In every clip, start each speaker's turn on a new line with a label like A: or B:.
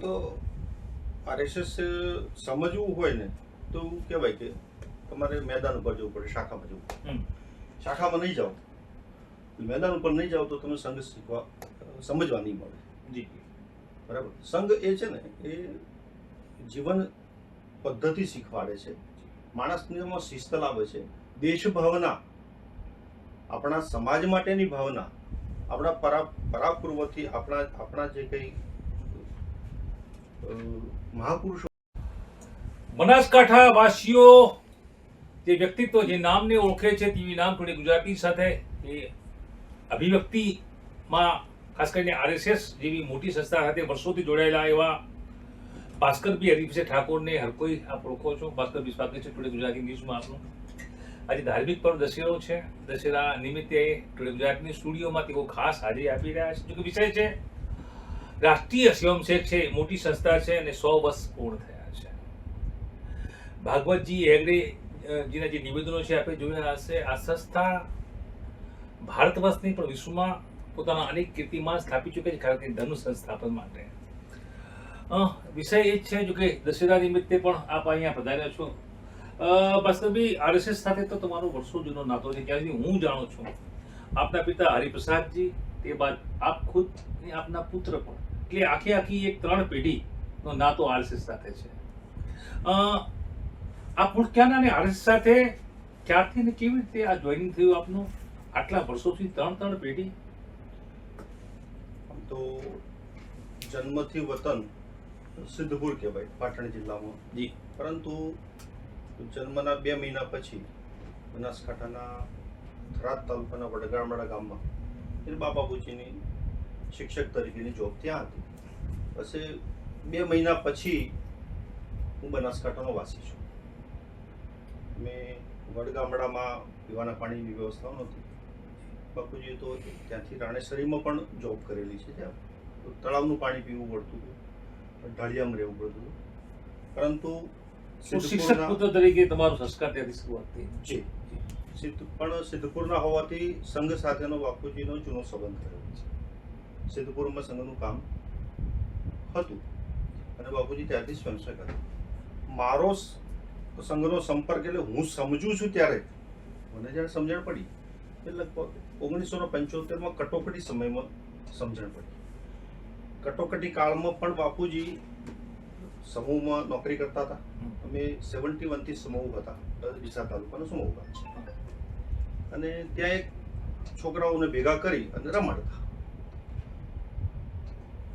A: તો આરએસએસ સમજવું હોય ને તો એવું કહેવાય કે તમારે મેદાન ઉપર જવું પડે, શાખામાં જવું પડે. શાખામાં નહીં જાઓ, મેદાન ઉપર નહીં જાઓ તો તમે સંઘ સમજવા નહીં મળે.
B: જી
A: બરાબર. સંઘ એ છે ને એ જીવન પદ્ધતિ શીખવાડે છે, માણસને શિસ્ત લાવે છે, દેશ ભાવના, આપણા સમાજ માટેની ભાવના, આપણા પરાપૂર્વથી આપણા જે કંઈ મહાપુરુષો.
B: બનાસકાંઠા વાસીઓ જે વ્યક્તિત્વ જે નામને ઓળખે છે તેવી નામ થોડી ગુજરાતી સાથે એ અભિવ્યક્તિમાં ખાસ કરીને આરએસએસ જેવી મોટી સંસ્થા સાથે વર્ષોથી જોડાયેલા એવા ભાસ્કરભાઈ હરીફસિંહ ઠાકોરને હર કોઈ આપ ઓળખો છો. ભાસ્કરભાઈ સ્વાગત છે ટુડે ગુજરાતી ન્યૂઝમાં આપનું. આજે ધાર્મિક પર્વ દશેરો છે. દશેરા નિમિત્તે ટુડે ગુજરાતની સ્ટુડિયોમાં તેઓ ખાસ હાજરી આપી રહ્યા છે. જો કે વિષય છે રાષ્ટ્રીય સ્વયંસેવક છે, મોટી સંસ્થા છે અને 100 વર્ષ પૂર્ણ થયા છે. ભાગવતજી હેગડે જીના જે નિવેદનો છે આપણે જોયા હશે. આ સંસ્થા ભારત વર્ષની પણ વિશ્વમાં પોતાના અનેક કીર્તિમાન સ્થાપી ચૂકી છે, ખાસ કરીને ધર્મ સંસ્થાપન માટે. વિષય એ જ છે. જો કે દશેરા નિમિત્તે પણ આપ અહીંયા પધાર્યા છો. ભાસ્કરભાઈ, આરએસએસ સાથે તો તમારો વર્ષો જૂનો નાતો છે. ક્યાંથી હું જાણું છું, આપના પિતા હરિપ્રસાદજી, તે બાદ આપ ખુદ અને આપના પુત્ર પણ, એટલે આખી એક 3 પેઢીનો નાતો આરએસએસ સાથે છે. આપ મૂળ ક્યાંના અને આરએસએસ સાથે ક્યારથી ને કેવી રીતે આ જોઈનિંગ થયું આપનું આટલા વર્ષોથી 3 પેઢી?
A: આમ તો જન્મથી વતન સિદ્ધપુર કહેવાય, પાટણ જિલ્લામાં.
B: જી.
A: પરંતુ જન્મના 2 મહિના પછી બનાસકાંઠાના થરાદ તાલુકાના વડગામડા ગામમાં એ બાપાબુજીની શિક્ષક તરીકેની જોબ ત્યાં હતી. પછી 2 મહિના પછી હું બનાસકાંઠાનો વાસી છું. મેં વડગામડામાં પીવાના પાણીની વ્યવસ્થા નહોતી. બાપુજીએ તો ત્યાંથી રાણેસરીમાં પણ જોબ કરેલી છે, ત્યાં તળાવનું પાણી પીવું પડતું હતું, ઢાળિયામાં રહેવું પડતું હતું. પરંતુ
B: શિક્ષક પુત્ર તરીકે તમારો સંસ્કાર ત્યાંથી શરૂઆત થઈ.
A: જી. પણ સિદ્ધપુરના હોવાથી સંઘ સાથેનો બાપુજીનો જૂનો સંબંધ થયો છે. સિદ્ધપુરમાં સંઘનું કામ હતું અને બાપુજી ત્યારથી સ્વયંસેવક હતા. મારો સંઘનો સંપર્ક એટલે હું સમજું છું ત્યારે મને જ્યારે સમજણ પડી એ લગભગ 1975માં કટોકટી સમયમાં સમજણ પડી. કટોકટી કાળમાં પણ બાપુજી સમૂહમાં નોકરી કરતા હતા. અમે 71 થી સમૂહ હતા, ડીસા તાલુકાનો સમૂહ હતા. અને ત્યાં એક છોકરાઓને ભેગા કરી અને રમાડતા.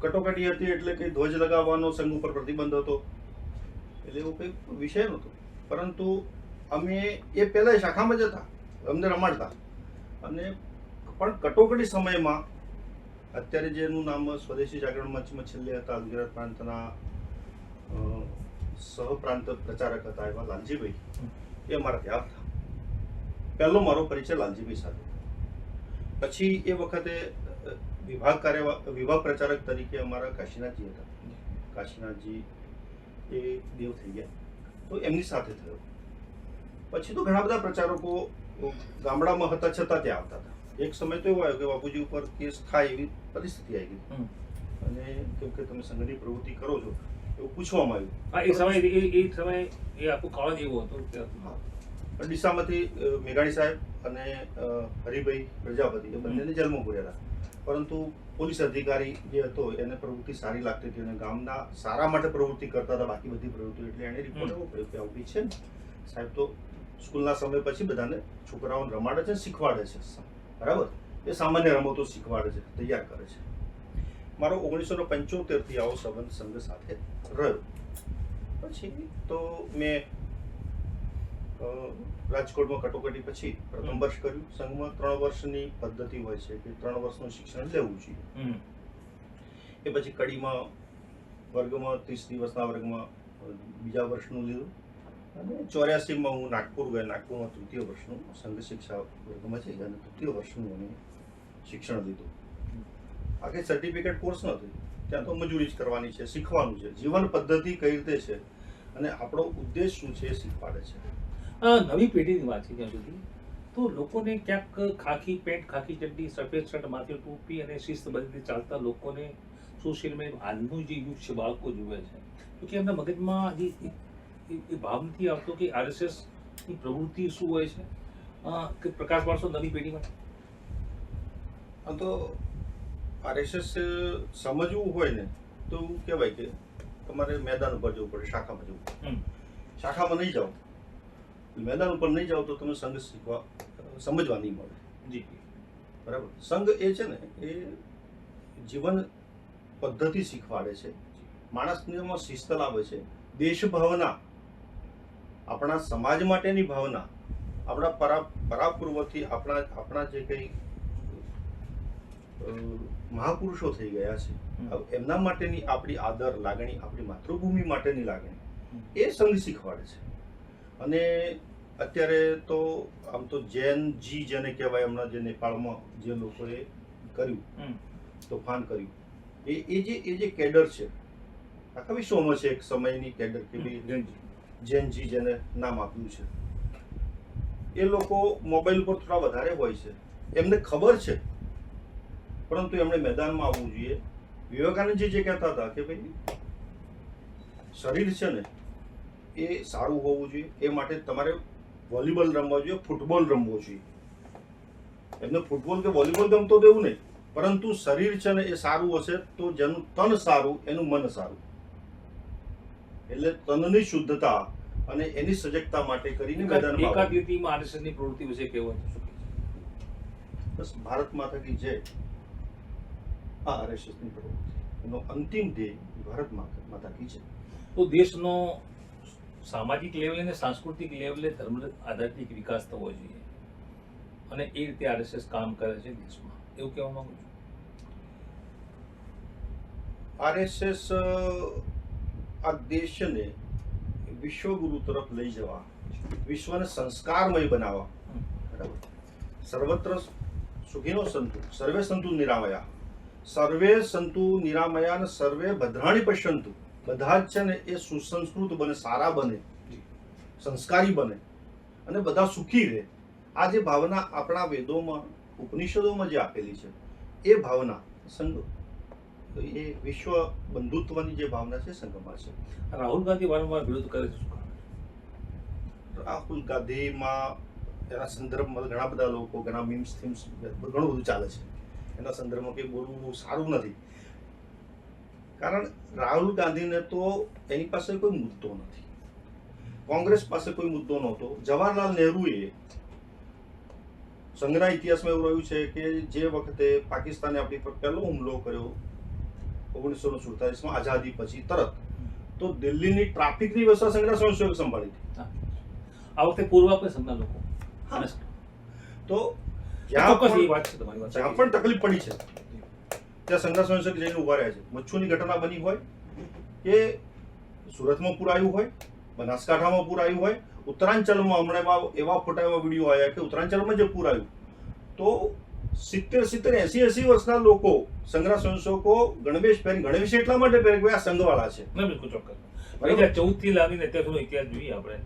A: કટોકટી હતી એટલે કે ધ્વજ લગાવવાનો સંઘ ઉપર પ્રતિબંધ હતો, એટલે એવો કંઈ વિષય નહોતો. પરંતુ અમે એ પહેલા શાખામાં જ હતા, અમને રમાડતા. અને પણ કટોકટી સમયમાં અત્યારે જેનું નામ સ્વદેશી જાગરણ મંચમાં છેલ્લે હતા, ગુજરાત પ્રાંતના સહપ્રાંત પ્રચારક હતા એવા લાલજીભાઈ, એ અમારા ત્યાં હતા. પહેલો મારો પરિચય લાલજીભાઈ સાથે. પછી એ વખતે વિભાગ પ્રચારક તરીકે અમારા કાશીનાથજી હતા. કાશીનાથજી એ દેવ થઈ ગયા, તો એમની સાથે થયો. પછી તો ઘણા બધા પ્રચારકો ગામડામાં હતા છતાં ત્યાં આવતા હતા. એક સમય તો એવો આવ્યો કે બાપુજી ઉપર કેસ થાય એવી પરિસ્થિતિ આવી ગઈ. અને કેમ કે તમે સંઘની પ્રવૃત્તિ કરો છો એવું પૂછવામાં આવ્યું.
B: એ સમય એ આખું કાળ જ એવો હતો કે
A: ડીસામાંથી મેઘાણી સાહેબ અને હરિભાઈ પ્રજાપતિ એ બંનેને જેલમાં પૂર્યા હતા. પરંતુ પોલીસ અધિકારી જે હતો એને પ્રવૃત્તિ સારી લાગતી હતી અને ગામના સારા માટે પ્રવૃત્તિ કરતા હતા, બાકી બધી પ્રવૃત્તિ. એટલે એને રિપોર્ટ એવો કર્યો કે આવું છે ને સાહેબ તો સ્કૂલના સમય પછી બધાને છોકરાઓને રમાડે છે, શીખવાડે છે. બરાબર, એ સામાન્ય રમતો શીખવાડે છે, તૈયાર કરે છે. મારો 1975 થી આવો સંબંધ સંઘ સાથે રહ્યો. પછી તો મેં રાજકોટમાં કટોકટી પછી પ્રથમ વર્ષ કર્યું. સંઘમાં 3 વર્ષની પદ્ધતિ હોય છે કે 3 વર્ષનું શિક્ષણ લેવું જોઈએ. એ પછી કડીમાં વર્ગમાં 30 દિવસના વર્ગમાં બીજા વર્ષનું લીધું. અને 84માં હું નાગપુર ગયો. નાગપુરમાં 3ય વર્ષનું સંઘ શિક્ષા વર્ગમાં છે અને 3ય વર્ષનું અમે શિક્ષણ લીધું. આ કંઈ સર્ટિફિકેટ કોર્સ નથી, ત્યાં તો મજૂરી જ કરવાની છે, શીખવાનું છે, જીવન પદ્ધતિ કઈ રીતે છે અને આપણો ઉદ્દેશ શું છે એ શીખવાડે છે.
B: નવી પેઢીની વાત છે ત્યાં સુધી તો લોકોને ક્યાંક ખાખી પેન્ટ, ખાખી ચડ્ડી, સફેદ શર્ટ, માથે ટોપી અને શિસ્તબદ્ધથી ચાલતા લોકોને સોશિયલ મીડિયા હાલનું જે યુથ છે બાળકો જુએ છે કે એમના મગજમાં એ ભાવ નથી આવતો કે આરએસએસ ની પ્રવૃત્તિ શું હોય છે, કે પ્રકાશ પાડશો નવી પેઢીમાં?
A: આમ તો આરએસએસ સમજવું હોય ને તો એવું કહેવાય કે તમારે મેદાન ઉપર જવું પડે, શાખામાં જવું પડે. શાખામાં નહીં જાઓ, મેદાન ઉપર નહીં જાઓ તો તમે સંઘ સમજવા નહીં મળે.
B: જી
A: બરાબર. સંઘ એ છે ને એ જીવન પદ્ધતિ શીખવાડે છે, માણસમાં શિસ્ત લાવે છે, દેશ ભાવના, આપણા સમાજ માટેની ભાવના, આપણા પરાપૂર્વથી આપણા જે કંઈ મહાપુરુષો થઈ ગયા છે એમના માટેની આપણી આદર લાગણી, આપણી માતૃભૂમિ માટેની લાગણી એ સંઘ શીખવાડે છે. અને અત્યારે તો આમ તો જૈન જી જેને કહેવાય, હમણાં જે નેપાળમાં જે લોકોએ કર્યું, તોફાન કર્યું, એ જે કેડર છે આખા વિશ્વમાં છે, એક સમયની કેડર કે ભાઈ જૈન જી જેને નામ આપ્યું છે, એ લોકો મોબાઈલ પર થોડા વધારે હોય છે, એમને ખબર છે, પરંતુ એમણે મેદાનમાં આવવું જોઈએ. વિવેકાનંદજી જે કહેતા હતા કે ભાઈ શરીર છે ને એ સારું હોવું જોઈએ, એ માટે તમારે વોલીબોલ રમવા જોઈએ, ફૂટબોલ રમવો જોઈએ. એમને ફૂટબોલ કે વોલીબોલ ગમતો તો એવું નહીં, પરંતુ શરીર છે ને એ સારું હશે તો જેનું તન સારું એનું મન સારું. એટલે તનની શુદ્ધતા અને એની સજગતા માટે કરીને મેદાનમાં
B: એકાકૃતિમાં આરએસએસની પ્રવૃત્તિ વિશે કહેવું
A: બસ ભારત માતા કી જય. આ આરએસએસની પ્રવૃત્તિ એનો અંતિમ ધ્યેય ભારત માતા કી જય.
B: તો દેશનો સામાજિક લેવલે અને સાંસ્કૃતિક લેવલે ધર્મ આધારિત વિકાસ થવો જોઈએ અને એ રીતે આરએસએસ કામ કરે છે દેશમાં, એવું કહેવા માંગુ છું.
A: આરએસએસ આ દેશને વિશ્વગુરુ તરફ લઈ જવા, વિશ્વને સંસ્કારમય બનાવવા, બરાબર. સર્વત્ર સુખીનો સંતુ, સર્વે સંતુ નિરામયા, સર્વે સંતુ નિરામયા અને સર્વે ભદ્રાણી પશ્યંતુ. બધા જ છે ને એ સુસંસ્કૃત બને, સારા બને, સંસ્કારી બને અને બધા સુખી રહે. આ જે ભાવના આપણા વેદોમાં, ઉપનિષદોમાં જે આપેલી છે એ ભાવના સંઘ, એ વિશ્વ બંધુત્વની જે ભાવના છે સંઘમાં છે.
B: રાહુલ ગાંધી વારંવાર વિરોધ કરે છે.
A: રાહુલ ગાંધીમાં એના સંદર્ભમાં ઘણા બધા લોકો, ઘણા મીમ્સ થીમ્સ, ઘણું બધું ચાલે છે. એના સંદર્ભમાં કંઈ બોલવું બહુ સારું નથી, કારણ રાહુલ ગાંધીને તો એની પાસે કોઈ મુદ્દો નથી, કોંગ્રેસ પાસે કોઈ મુદ્દો નહોતો. જવાહરલાલ નહેરુએ સંઘના ઇતિહાસમાં એવું રહ્યું છે કે જે વખતે પાકિસ્તાને આપણી પર પહેલો હુમલો કર્યો 1947માં આઝાદી પછી તરત, તો દિલ્હીની ટ્રાફિકની વ્યવસ્થા સંઘના સ્વયંસેવક સંભાળી હતી.
B: આ વખતે પૂર્વ આપણે સંઘના લોકો
A: તો જ્યાં
B: જ્યાં
A: પણ તકલીફ પડી છે ત્યાં સંઘના સ્વયંસેવક જઈને ઉભા રહ્યા છે. મચ્છુની ઘટના બની હોય કે સુરતમાં પૂર આવ્યું હોય, બનાસકાંઠામાં પૂર આવ્યું હોય, ઉત્તરાંચલમાં હમણાં એવા ફોટા, એવા વિડીયો આવ્યા કે ઉત્તરાંચલમાં જે પૂર આવ્યું તો 70-80 વર્ષના લોકો, સંઘના સ્વયંસેવકો ગણવેશ પહેરી, ગણવેશ એટલા માટે પહેરે કે આ સંઘવાળા છે.
B: બિલકુલ ચોક્કસ. 2014 થી લાવીને અત્યાર સુધીનો ઇતિહાસ જોઈએ આપણે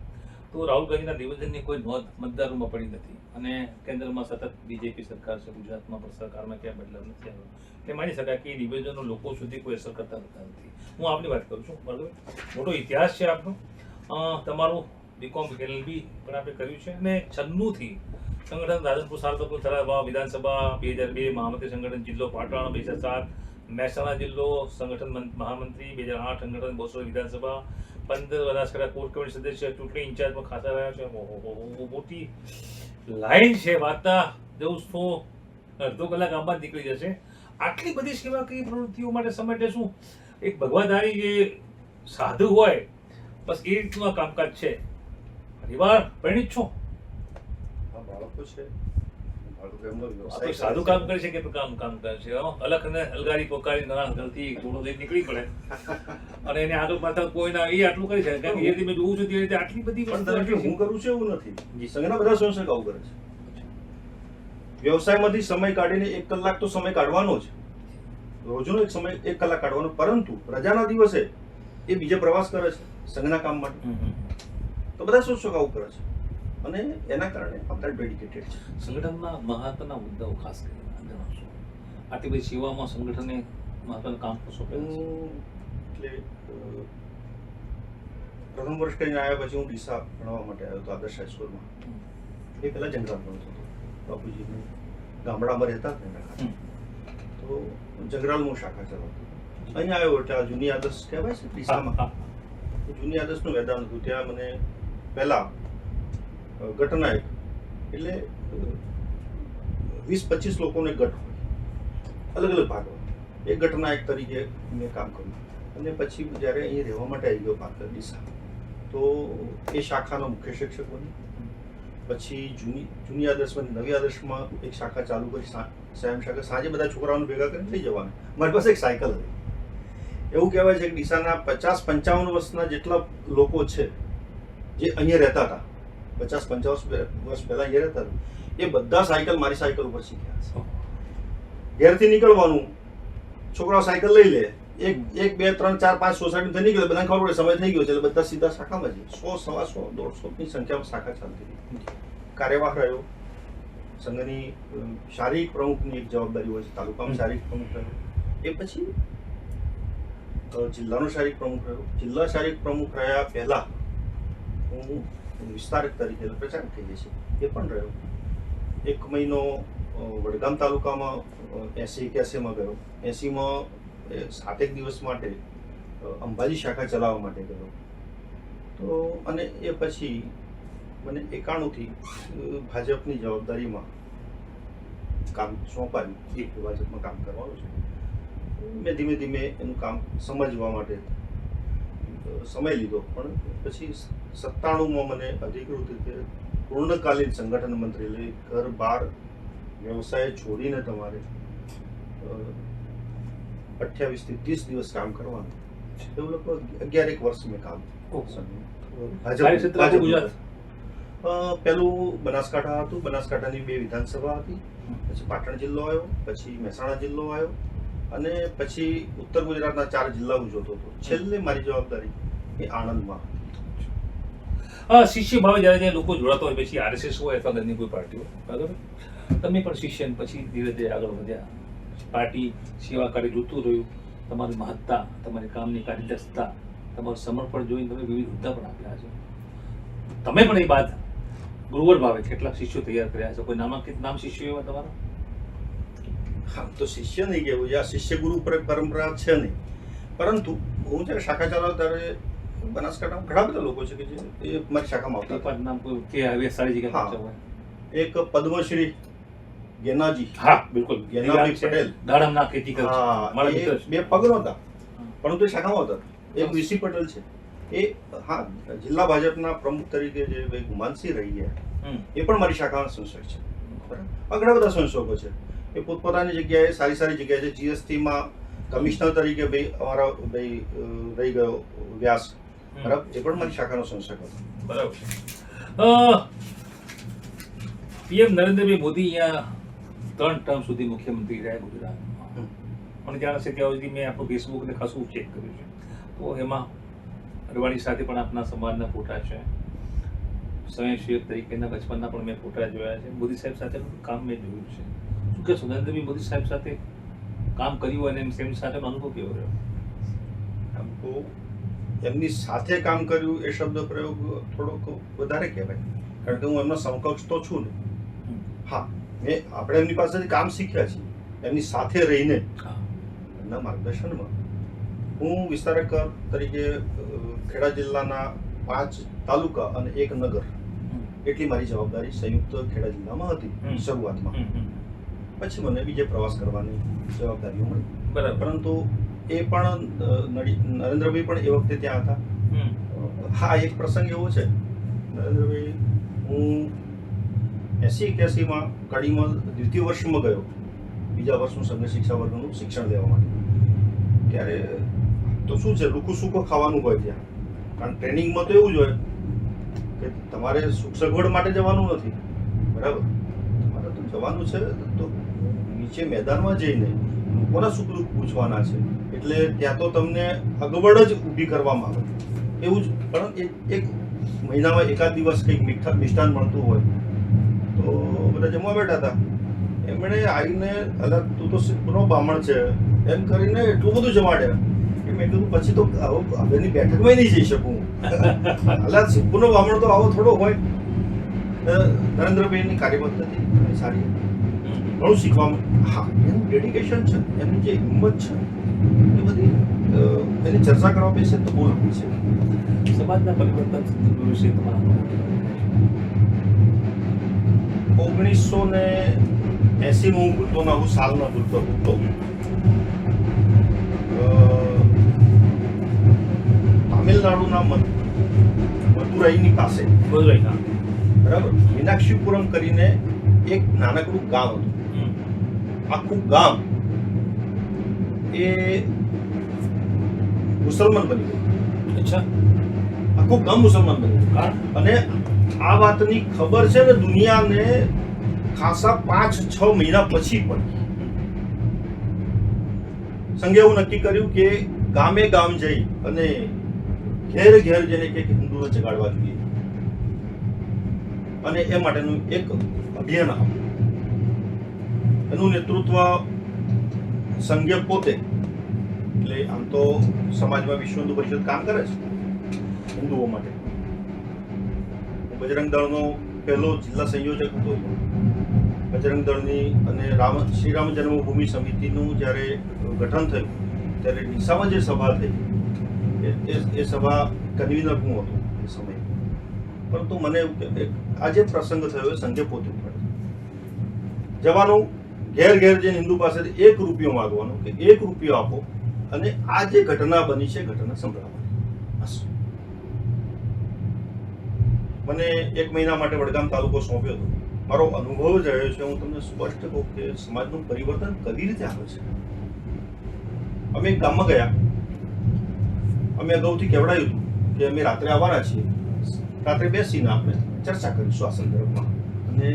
B: તો રાહુલ ગાંધીના નિવેદનની કોઈ નોંધ મતદારોમાં પડી નથી અને કેન્દ્રમાં સતત બીજેપી સરકાર છે, ગુજરાતમાં પણ સરકારમાં ક્યાંય બદલાવ નથી આવ્યો. એટલે માની શકાય કે એ નિવેદનો લોકો સુધી કોઈ અસર કરતા નથી. હું આપની વાત કરું છું, બરાબર. મોટો ઇતિહાસ છે આપનો. તમારું બીકોમ એલએલબી પણ આપણે કર્યું છે અને 96 થી સંગઠન રાધનપુર, સારથપુર, થરાદ વિધાનસભા, 2002 મહામંત્રી સંગઠન જિલ્લો પાટણ, 2007 મહેસાણા જિલ્લો સંગઠન મહામંત્રી, 2008 સંગઠન બોસોર વિધાનસભા, 15 બનાસકાંઠા કોર કમિટી સદસ્ય, ચૂંટણી ઇન્ચાર્જમાં ખાસા રહ્યા છે. મોટી લાઈન છે, વાર્તા જવું તો અડધો કલાક આમાં જ નીકળી જશે. આટલી બધી સેવાકીય પ્રવૃત્તિઓ માટે સમેટે શું એક ભગવાધારી જે સાધુ હોય, બસ એ રીતનું આ કામકાજ છે. પરિવાર પરિણિત છો?
A: બાળકો છે,
B: સાદું કામ કરે છે કે કામ કરે છે? અલગ અને અલગારી પોકારી ઘરથી થોડો લઈ નીકળી પડે અને એને આગળ પાછળ કોઈ ના, એ આટલું કરી શકે. કારણ કે એ રીતે મેં જોઉં છું તે રીતે આટલી બધી
A: હું કરું છું એવું નથી. સંઘના બધા સ્વયંસેવક આવું કરે છે. વ્યવસાયમાંથી સમય કાઢીને 1 કલાક તો સમય કાઢવાનો જ, રોજનો એક સમય 1 કલાક કાઢવાનો, પરંતુ રજાના દિવસે એ બીજે પ્રવાસ કરે છે સંઘના કામ માટે. તો બધા સ્વયંસેવક આવું કરે છે. અને એના કારણે આપણે ડેડિકેટેડ છે.
B: સંગઠનના મહત્વના મુદ્દાઓ ખાસ કરીને જણાવશો. આટલી બધી સેવામાં સંગઠને મહત્વનું કામ કરશો.
A: એટલે પ્રથમ વર્ષ કરીને આવ્યા પછી હું ડીસા ભણવા માટે આવ્યો હતો આદર્શ હાઈસ્કૂલમાં. એ પહેલાં જંગરાલ ભણતો હતો. બાપુજીને ગામડામાં રહેતા હતા એના કારણે. તો જંગરાલમાં શાખા ચલાવતો હતો. અહીંયા આવ્યો એટલે આ જૂની આદર્શ કહેવાય છે ડીસામાં. જૂની આદર્શનું મેદાન હતું. ત્યાં મને પહેલા ગટનાયક એટલે 20-25 લોકોને ગટ હોય, અલગ અલગ ભાગ હોય. એ ગટનાયક તરીકે મેં કામ કર્યું. અને પછી જ્યારે અહીં રહેવા માટે આવી ગયો પાત્ર ડીસા, તો એ શાખાનો મુખ્ય શિક્ષક બન્યો. પછી જૂની આદર્શમાં નવી આદર્શમાં એક શાખા ચાલુ કરી, સાયમ શાખા. સાંજે બધા છોકરાઓને ભેગા કરીને લઈ જવાના. મારી પાસે એક સાયકલ હતી. એવું કહેવાય છે કે ડીસાના 50-55 વર્ષના જેટલા લોકો છે જે અહીંયા રહેતા હતા, 50-55 વર્ષ પહેલા અહીંયા રહેતા હતા, એ બધા સાયકલ મારી સાયકલ ઉપર શીખ્યા છે. ઘેરથી નીકળવાનું, છોકરાઓ સાયકલ લઈ લે, 1, 2, 3, 4, 5 સોસાયટી નીકળે, બધાને ખબર પડે સમય થઈ ગયો છે એટલે બધા સીધા શાખામાં જઈએ. 100, 125, 150ની સંખ્યામાં શાખા ચાલતી હતી. કાર્યવાહ રહ્યો. સંઘની શારીરિક પ્રમુખની એક જવાબદારી હોય છે, તાલુકામાં શારીરિક પ્રમુખ રહ્યો. એ પછી જિલ્લાનો શારીરિક પ્રમુખ રહ્યો. જિલ્લા શારીરિક પ્રમુખ રહ્યા પહેલા હું વિસ્તારક તરીકે પ્રચારક થઈ છે એ પણ રહ્યો. 1 મહિનો વડગામ તાલુકામાં 80-81માં ગયો. 80માં 7 દિવસ માટે અંબાજી શાખા ચલાવવા માટે ગયો. તો અને એ પછી મને 91થી ભાજપની જવાબદારીમાં કામ સોંપાયું. એક ભાજપમાં કામ કરવાનું છે. મેં ધીમે ધીમે એનું કામ સમજવા માટે સમય લીધો. પણ પછી 97માં મને અધિકૃત રીતે પૂર્ણકાલીન સંગઠન મંત્રી લઈ ઘર બહાર વ્યવસાય છોડીને તમારે 28 થી 30 દિવસ કામ કરવાનું. એવું લગભગ 11 વર્ષ મેં કામ પહેલું બનાસકાંઠા હતું. બનાસકાંઠાની 2 વિધાનસભા હતી. પછી પાટણ જિલ્લો આવ્યો, પછી મહેસાણા જિલ્લો આવ્યો, અને પછી ઉત્તર ગુજરાતના 4 જિલ્લા હું જોતો હતો. છેલ્લે મારી જવાબદારી એ આણંદમાં.
B: શિષ્ય ભાવે જ્યારે લોકો જોડાતા હોય, પછી RSS હોય અથવા અન્ય કોઈ પાર્ટી હોય, બરાબર, તમે પણ શિષ્ય પછી ધીરે ધીરે આગળ વધ્યા. પાર્ટી સેવા કાર્ય જોતું રહ્યું. તમારી મહત્તા, તમારી કામની કાર્યદક્ષતા, તમારું સમર્પણ જોઈને તમે વિવિધ હોદ્દા પણ આપ્યા છે. તમે પણ એ બાદ ગુરુવર ભાવે કેટલાક શિષ્યો તૈયાર કર્યા છે. કોઈ નામાંકિત નામ શિષ્યો એવા તમારા?
A: હા, તો શિષ્ય નહીં કહેવું, આ શિષ્ય ગુરુ પરંપરા છે નહીં. પરંતુ હું જ્યારે શાખા ચલાવ ત્યારે બનાસકાંઠામાં ઘણા બધા લોકો છે કે જે એ મારી શાખામાં આવતા.
B: 5 નામ કોઈ કે આવી સારી જગ્યા હોય.
A: એક પદ્મશ્રી ગેનાજી.
B: હા, બિલકુલ.
A: ગેનાજી પટેલ
B: દાડમના ખેતી કરે છે. મારા મિત્ર છે.
A: 2 પગ નહોતા, પરંતુ એ શાખામાં હતા. એક વીસી પટેલ છે, એ હા જિલ્લા ભાજપના પ્રમુખ તરીકે જે ભાઈ ગુમાનસિંહ રહી ગયા, એ પણ મારી શાખાના સંશોધક છે. બરાબર, ઘણા બધા સંશોધકો છે. એ પોતપોતાની જગ્યાએ સારી સારી જગ્યાએ છે. GSTમાં કમિશનર તરીકે ભાઈ અમારો ભાઈ રહી ગયો વ્યાસ, બરાબર, એ પણ મારી શાખાનો સંશોધક હતો.
B: બરાબર છે. PM નરેન્દ્રભાઈ મોદી અહીંયા 3 ટર્મ સુધી મુખ્યમંત્રી રહ્યા ગુજરાતમાં. પણ જાણે છે ત્યાં સુધી મેં આપણું ફેસબુકને ખાસું ચેક કર્યું છે. તો એમાં અડવાણી સાથે પણ આપના સમાજના ફોટા છે. સ્વયંસેવક તરીકેના બચપનના પણ મેં ફોટા જોયા છે. મોદી સાહેબ સાથે કામ મેં જોયું છે. શું કે નરેન્દ્રભાઈ મોદી સાહેબ સાથે કામ કર્યું અને એમની સાથેનો અનુભવ કેવો રહ્યો?
A: આમ તો એમની સાથે કામ કર્યું એ શબ્દ પ્રયોગ થોડોક વધારે કહેવાય, કારણ કે હું એમનો સમકક્ષ તો છું ને. હા, આપણે એમની પાસેથી કામ શીખ્યા છીએ, એમની સાથે રહીને એમના માર્ગદર્શનમાં. હું વિસ્તારક તરીકે ખેડા જિલ્લાના 5 તાલુકા અને 1 નગર એટલી મારી જવાબદારી સંયુક્ત ખેડા જિલ્લામાં હતી શરૂઆતમાં. પછી મને બીજે પ્રવાસ કરવાની જવાબદારીઓ મળી. બરાબર, પરંતુ એ પણ નરેન્દ્રભાઈ પણ એ વખતે ત્યાં હતા. હા, એક પ્રસંગ એવો છે, નરેન્દ્રભાઈ, હું 80-81માં કડીમાં 2ય વર્ષમાં ગયો, બીજા વર્ષનું સંઘ શિક્ષા વર્ગનું શિક્ષણ લેવા માટે. ત્યારે તો શું છે, રૂખું સૂકું ખાવાનું હોય ત્યાં, કારણ ટ્રેનિંગમાં તો એવું જ હોય કે તમારે સુખ સગવડ માટે જવાનું નથી, બરાબર, તમારે તો જવાનું છે તો નીચે મેદાનમાં જઈને લોકોના સુખ દુઃખ પૂછવાના છે. એટલે ત્યાં તો તમને અગવડ જ ઊભી કરવામાં આવે એવું જ. પણ એક મહિનામાં એકાદ દિવસ કંઈક મિષ્ટાન મળતું હોય તો બધા જમવા બેઠા હતા. એમણે આવીને અલગ તું તો સિદ્ધપુરનો બ્રાહ્મણ છે એમ કરીને એટલું બધું જમાડ્યા કે મેં કીધું પછી તો હવેની બેઠકમાં નહીં જઈ શકું. અલગ સિદ્ધપુરનો બ્રાહ્મણ તો આવો થોડો હોય. નરેન્દ્રભાઈની કાર્યપદ્ધતિ સારી, ઘણું શીખવામાં. હા, એનું ડેડિકેશન છે, એમની જે હિંમત છે એ બધી એની ચર્ચા કરવા બેસે તો બહુ લાંબી છે.
B: સમાજના પરિવર્તન વિશે તમારા
A: 1980 હું ભૂલતો ના, હું સાલ ના ભૂલતો. તામિલનાડુના મદુરાઈની પાસે બરાબર મીનાક્ષીપુરમ કરીને એક નાનકડું ગામ હતું. આખું ગામ એ મુસલમાન બની ગયું.
B: અચ્છા,
A: આખું ગામ મુસલમાન બની ગયું. અને આ વાતની ખબર છે ને દુનિયાને ખાસા 5-6 મહિના પછી પણ સંઘે એવું નક્કી કર્યું કે ગામે ગામ જઈ અને ઘેર ઘેર જઈને કે હિન્દુઓ જગાડવા જોઈએ અને એ માટેનું એક અભિયાન આપ્યું. એનું નેતૃત્વ સંઘે પોતે, એટલે આમ તો સમાજમાં વિશ્વ હિન્દુ પરિષદ કામ કરે છે હિન્દુઓ માટે. બજરંગ દળનો પહેલો જિલ્લા સંયોજક હતો. બજરંગ દળની અને શ્રી રામ જન્મભૂમિ સમિતિનું જ્યારે ગઠન થયું ત્યારે ડીસામાં જે સભા થઈ એ સભા કન્વીનર હું હતો એ સમયે. પરંતુ મને એવું કે આ જે પ્રસંગ થયો એ સંઘે પોતે જવાનું, ઘેર ઘેર જઈને હિન્દુ પાસેથી 1 રૂપિયો માંગવાનો કે 1 રૂપિયો આપો અને આ જે ઘટના બની છે ઘટના સંભળાવવાની. બસ મને 1 મહિના માટે વડગામ તાલુકો સોંપ્યો હતો. મારો અનુભવ જ રહ્યો છે, હું તમને સ્પષ્ટ કહું કે સમાજનું પરિવર્તન કઈ રીતે આવે છે. અમે એક ગામમાં ગયા, અમે અગાઉથી કહેવડાયું હતું કે અમે રાત્રે આવવાના છીએ, રાત્રે બેસીને આપણે ચર્ચા કરીશું આ સંદર્ભમાં અને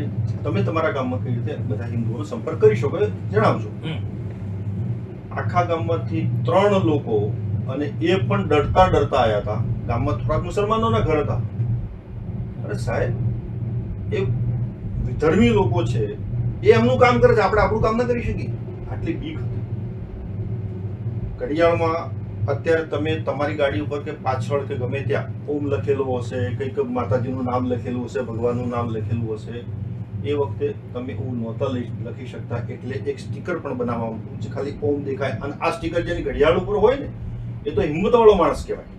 A: તમે તમારા ગામમાં કઈ રીતે બધા હિન્દુઓનો સંપર્ક કરી શકો જણાવજો. આખા ગામમાંથી 3 લોકો, અને એ પણ ડરતા આવ્યા હતા. ગામમાં થોડાક મુસલમાનોના ઘર હતા. અરે સાહેબ, એ વિધર્મી લોકો છે, એ એમનું કામ કરે છે, આપણે આપણું કામ ના કરી શકીએ? આટલી બીક હતી. ઘડિયાળમાં અત્યારે તમે તમારી ગાડી ઉપર કે પાછળ કે ગમે ત્યાં ઓમ લખેલું હશે, કંઈક માતાજીનું નામ લખેલું હશે, ભગવાનનું નામ લખેલું હશે. એ વખતે તમે એવું નહોતા લખી શકતા, એટલે એક સ્ટીકર પણ બનાવવામાં આવ્યું છે, ખાલી ઓમ દેખાય. અને આ સ્ટીકર જેની ઘડિયાળ ઉપર હોય ને એ તો હિંમતવાળો માણસ કહેવાય.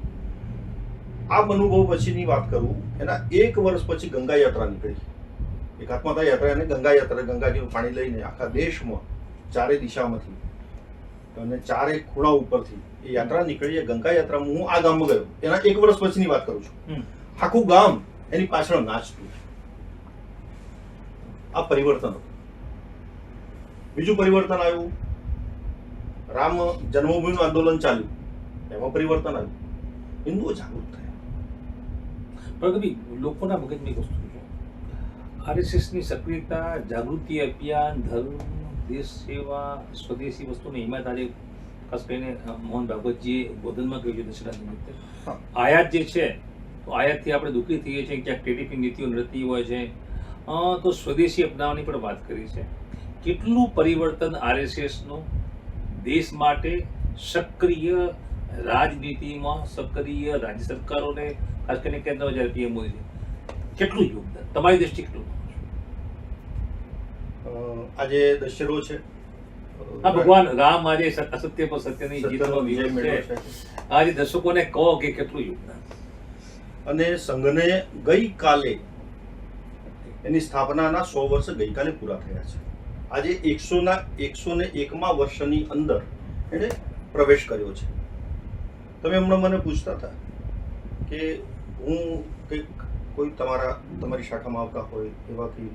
A: આ અનુભવ પછીની વાત કરું, એના 1 વર્ષ પછી ગંગા યાત્રા નીકળી. એકાત્મતા યાત્રા અને ગંગા યાત્રા, ગંગાજીનું પાણી લઈને આખા દેશમાં 4 દિશામાંથી અને 4 ખૂણા ઉપરથી એ યાત્રા નીકળી. એ ગંગા યાત્રામાં હું આ ગામમાં ગયો, એના 1 વર્ષ પછીની વાત કરું છું. આખું ગામ એની પાછળ નાચતું. આ પરિવર્તન હતું. બીજું પરિવર્તન આવ્યું, રામ જન્મભૂમિનું આંદોલન ચાલ્યું, એમાં પરિવર્તન આવ્યું. હિન્દુઓ જાગૃત થયા.
B: પરંતુ લોકોના મગજમાં એક વસ્તુ છે, આરએસએસની સક્રિયતા, જાગૃતિ અભિયાન, ધર્મ, દેશ સેવા, સ્વદેશી વસ્તુની હિંમત. આજે ખાસ કરીને મોહન ભાગવતજીએ બોધનમાં કહ્યું છે દશેરા નિમિત્તે આયાત જે છે, તો આયાતથી આપણે દુઃખી થઈએ છીએ, ક્યાંક ટીડીપી નીતિઓ નડતી હોય છે, તો સ્વદેશી અપનાવવાની પણ વાત કરી છે. કેટલું પરિવર્તન આરએસએસનું દેશ માટે સક્રિય રાજનીતિમાં, સક્રિય રાજ્ય સરકારોને, ખાસ કરીને કેન્દ્રમાં જ્યારે પીએમ મોદી, કેટલું યોગદાન તમારી દ્રષ્ટિએ કેટલું?
A: આજે દશેરો છે,
B: હા, ભગવાન રામ આજે અસત્ય પર સત્યની જીતનો દિવસ છે. આજે દર્શકોને કહો કે કેટલું યોગદાન.
A: અને સંઘને ગઈકાલે એની સ્થાપનાના 100 વર્ષ ગઈકાલે પૂરા થયા છે. આજે 101મા વર્ષની અંદર એણે પ્રવેશ કર્યો છે. તમે હમણાં મને પૂછતા હતા કે હું કોઈ તમારી શાખામાં આવતા હોય એવાથી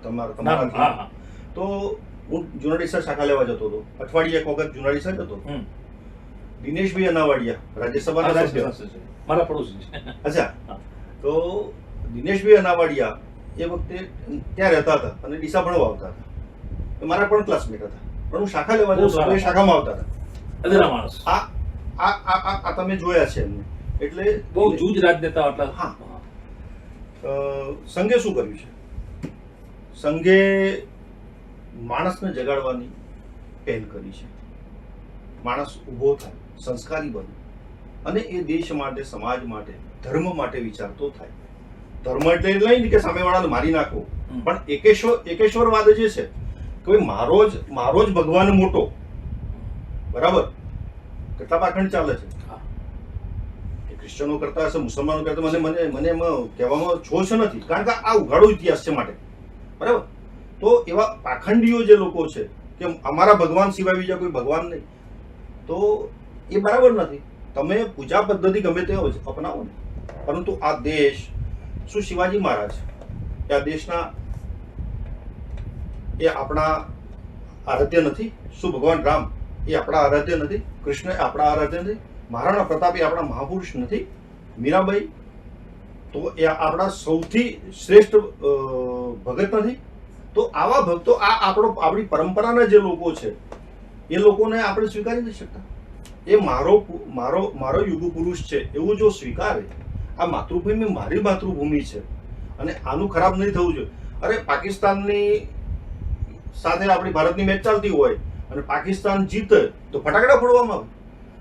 A: તમારા તો હું જુનાડીસા શાખા લેવા જતો હતો. અઠવાડિયે 1 વખત જુનાડીસા જતો. દિનેશભાઈ અનાવાડિયા રાજ્યસભાના સભ્ય,
B: મારા પડોશી છે.
A: અચ્છા, તો દિનેશભાઈ અનાવાડિયા એ વખતે ત્યાં રહેતા હતા અને ડીસા ભણવા આવતા હતા. મારા પણ ક્લાસમેટ હતા, પણ હું શાખા લેવા જતો હતો, એ શાખામાં આવતા હતા. આ તમે જોયા છે એમને. એટલે
B: બહુ જૂજ રાજનેતા હતા.
A: હા, સંઘે શું કર્યું છે? સંઘે માણસને જગાડવાની પહેલ કરી છે. માણસ ઊભો થાય, સંસ્કારી બને અને એ દેશ માટે, સમાજ માટે, ધર્મ માટે વિચારતો થાય. ધર્મ એટલે નહીં કે સામેવાળાને મારી નાખવો, પણ એકેશ્વરવાદ જે છે કે મારો જ ભગવાન મોટો. બરાબર? કેટલા પાખંડ ચાલે છે. ક્રિશ્ચનો કરતા હશે, મુસલમાનો કરતા મને એમાં કહેવામાં છોછ નથી, કારણ કે આ ઉઘાડો ઇતિહાસ છે માટે. બરાબર? તો એવા પાખંડીઓ જે લોકો છે કે અમારા ભગવાન સિવાય બીજા કોઈ ભગવાન નહીં, તો એ બરાબર નથી. તમે પૂજા પદ્ધતિ ગમે તે અપનાવો ને, પરંતુ આ દેશ, શું શિવાજી મહારાજ એ આ દેશના, એ આપણા આરાધ્ય નથી? શું ભગવાન રામ એ આપણા આરાધ્ય નથી? કૃષ્ણ એ આપણા આરાધ્ય નથી? મહારાણા પ્રતાપ એ આપણા મહાપુરુષ નથી? મીરાબાઈ તો એ આપણા સૌથી શ્રેષ્ઠ ભગત નથી? તો આવા ભક્તો, આપણી પરંપરાના જે લોકો છે એ લોકોને આપણે સ્વીકારી નથી શકતા. એ મારો યુગ પુરુષ છે એવું જો સ્વીકારે, આ માતૃભૂમિ મારી માતૃભૂમિ છે અને આનું ખરાબ નહીં થવું જોઈએ. અરે પાકિસ્તાનની સાથે આપણી ભારતની મેચ ચાલતી હોય અને પાકિસ્તાન જીતે તો ફટાકડા ફોડવામાં આવે.